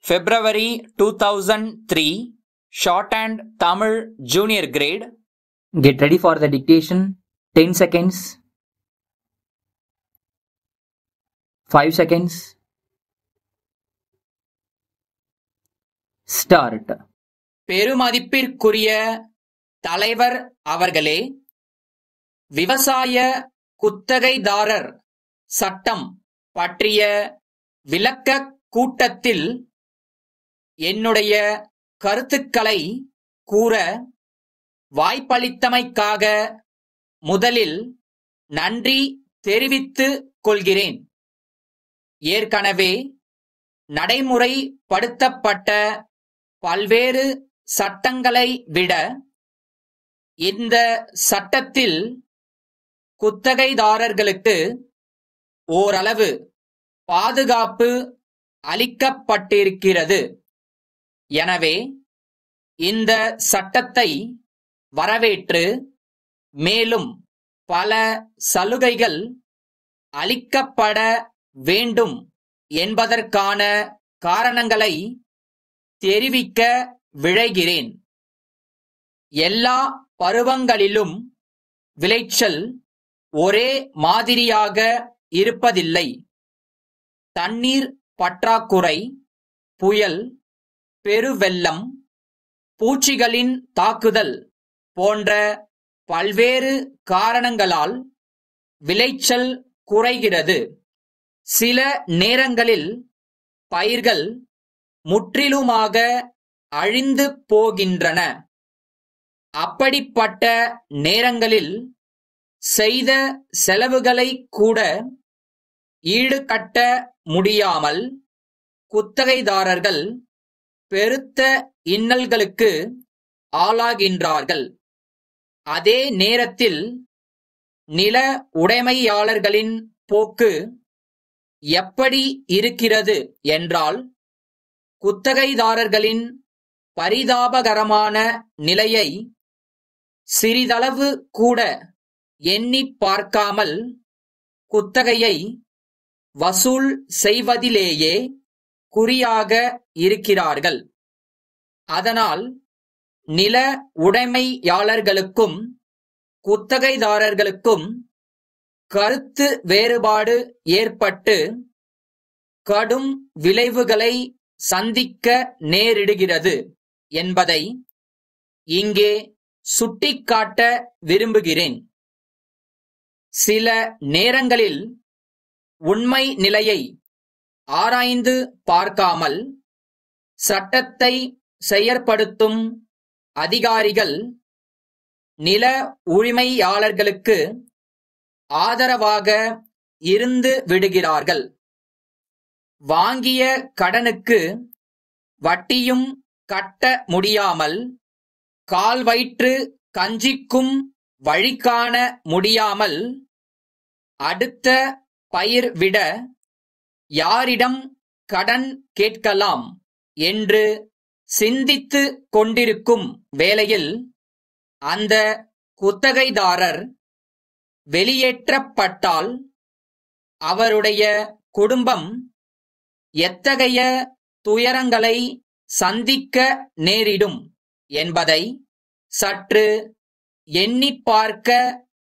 February 2003, Shorthand Tamil Junior Grade. Get ready for the dictation. 10 seconds. 5 seconds. Start. பெருமதிப்பிற்குரிய தலைவர் அவர்களே, விவசாய குத்தகைதாரர் சட்டம் பற்றிய விளக்கக் கூட்டத்தில் என்னுடைய கருத்துக்களை கூற வாய்ப்பளித்தமைக்காக முதலில் நன்றி தெரிவித்துக் கொள்கிறேன். ஏற்கனவே நடைமுறைப்படுத்தப்பட்ட பல்வேறு சட்டங்களை விட இந்த சட்டத்தில் குத்தகைதாரர்களுக்கு ஓரளவு பாதுகாப்பு அளிக்கப்பட்டிருக்கிறது. எனவே இந்த சட்டத்தை வரவேற்று மேலும் பல சலுகைகள் அளிக்கப்பட வேண்டும் என்பதற்கான காரணங்களை தெரிவிக்க விழைகிறேன். எல்லா பருவங்களிலும் விளைச்சல் ஒரே மாதிரியாக இருப்பதில்லை. தண்ணீர் பற்றாக்குறை, புயல், பெருவெள்ளம், பூச்சிகளின் தாக்குதல் போன்ற பல்வேறு காரணங்களால் விளைச்சல் குறைகிறது. சில நேரங்களில் பயிர்கள் முற்றிலுமாக அழிந்து போகின்றன. அப்படிப்பட்ட நேரங்களில் செய்த செலவுகளை கூட ஈடுகட்ட முடியாமல் குத்தகைதாரர்கள் பெருத்த இன்னல்களுக்கு ஆளாகின்றார்கள். அதே நேரத்தில் நில உடைமையாளர்களின் போக்கு எப்படி இருக்கிறது என்றால், குத்தகைதாரர்களின் பரிதாபகரமான நிலையை சிறிதளவு கூட எண்ணி பார்க்காமல் குத்தகையை வசூல் செய்வதிலேயே குறியாக இருக்கிறார்கள். அதனால் நில உடைமையாளர்களுக்கும் குத்தகைதாரர்களுக்கும் கருத்து வேறுபாடு ஏற்பட்டு கடும் விளைவுகளை சந்திக்க நேரிடுகிறது என்பதை இங்கே சுட்டிக்காட்ட விரும்புகிறேன். சில நேரங்களில் உண்மை நிலையை ஆராய்ந்து பார்க்காமல் சட்டத்தை செயற்படுத்தும் அதிகாரிகள் நில உரிமையாளர்களுக்கு ஆதரவாக இருந்து விடுகிறார்கள். வாங்கிய கடனுக்கு வட்டியும் கட்ட முடியாமல், கால் வயிற்று கஞ்சிக்கும் வழிகாண முடியாமல், அடுத்த பயிர் விட யாரிடம் கடன் கேட்கலாம் என்று சிந்தித்து கொண்டிருக்கும் வேளையில் அந்த குத்தகைதாரர் வெளியேற்றப்பட்டால் அவருடைய குடும்பம் எத்தகைய துயரங்களை சந்திக்க நேரிடும் என்பதை சற்று எண்ணி பார்க்க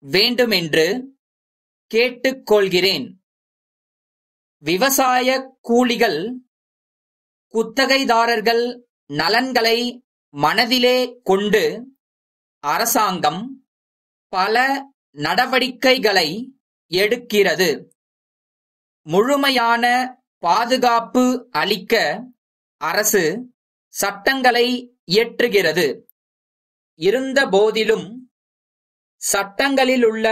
வேண்டுமென்று கேட்டுக்கொள்கிறேன். விவசாய கூலிகள் குத்தகைதாரர்கள் நலன்களை மனதிலே கொண்டு அரசாங்கம் பல நடவடிக்கைகளை எடுக்கிறது. முழுமையான பாதுகாப்பு அளிக்க அரசு சட்டங்களை இயற்றுகிறது. இருந்தபோதிலும் சட்டங்களிலுள்ள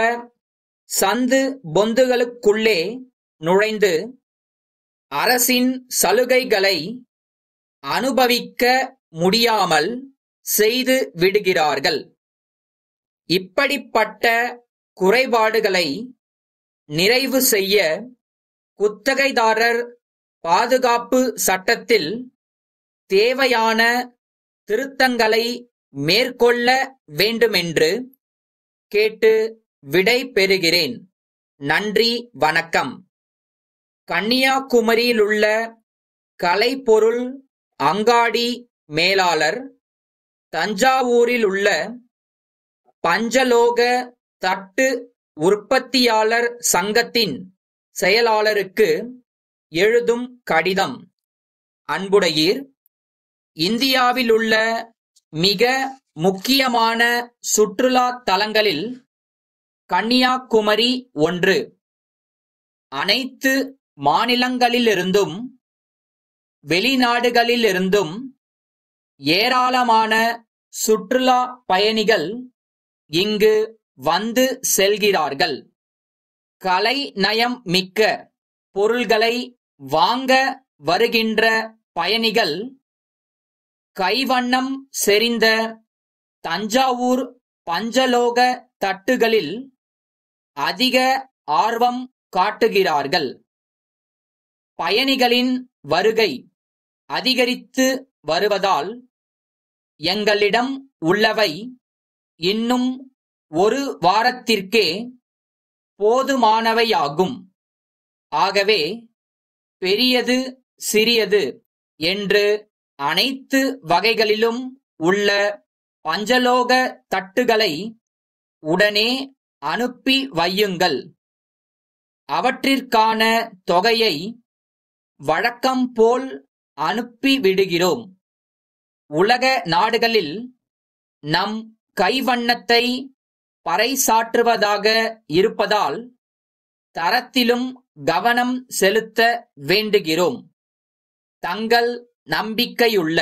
சந்து பொந்துகளுக்குள்ளே நுழைந்து அரசின் சலுகைகளை அனுபவிக்க முடியாமல் செய்து விடுகிறார்கள். இப்படிப்பட்ட குறைபாடுகளை நிறைவு செய்ய குத்தகைதாரர் பாதுகாப்பு சட்டத்தில் தேவையான திருத்தங்களை மேற்கொள்ள வேண்டுமென்று கேட்டு விடை பெறுகிறேன். நன்றி, வணக்கம். கன்னியாகுமரியிலுள்ள கலைப்பொருள் அங்காடி மேலாளர், தஞ்சாவூரில் உள்ள பஞ்சலோக தட்டு உற்பத்தியாளர் சங்கத்தின் செயலாளருக்கு எழுதும் கடிதம். அன்புடையீர், இந்தியாவிலுள்ள மிக முக்கியமான சுற்றுலா தலங்களில் கன்னியாகுமரி ஒன்று. அனைத்து மாநிலங்களிலிருந்தும் வெளிநாடுகளிலிருந்தும் ஏராளமான சுற்றுலா பயணிகள் இங்கு வந்து செல்கிறார்கள். கலை நயம் மிக்க பொருள்களை வாங்க வருகின்ற பயணிகள் கைவண்ணம் செறிந்த தஞ்சாவூர் பஞ்சலோக தட்டுகளில் அதிக ஆர்வம் காட்டுகிறார்கள். பயணிகளின் வருகை அதிகரித்து வருவதால் எங்களிடம் உள்ளவை இன்னும் ஒரு வாரத்திற்கே போதுமானவையாகும். ஆகவே பெரியது சிறியது என்று அனைத்து வகைகளிலும் உள்ள பஞ்சலோக தட்டுகளை உடனே அனுப்பி வையுங்கள். அவற்றிற்கான தொகையை வழக்கம் போல் அனுப்பிவிடுகிறோம். உலக நாடுகளில் நம் கைவண்ணத்தை பறைசாற்றுவதாக இருப்பதால் தரத்திலும் கவனம் செலுத்த வேண்டுகிறோம். தங்கள் நம்பிக்கையுள்ள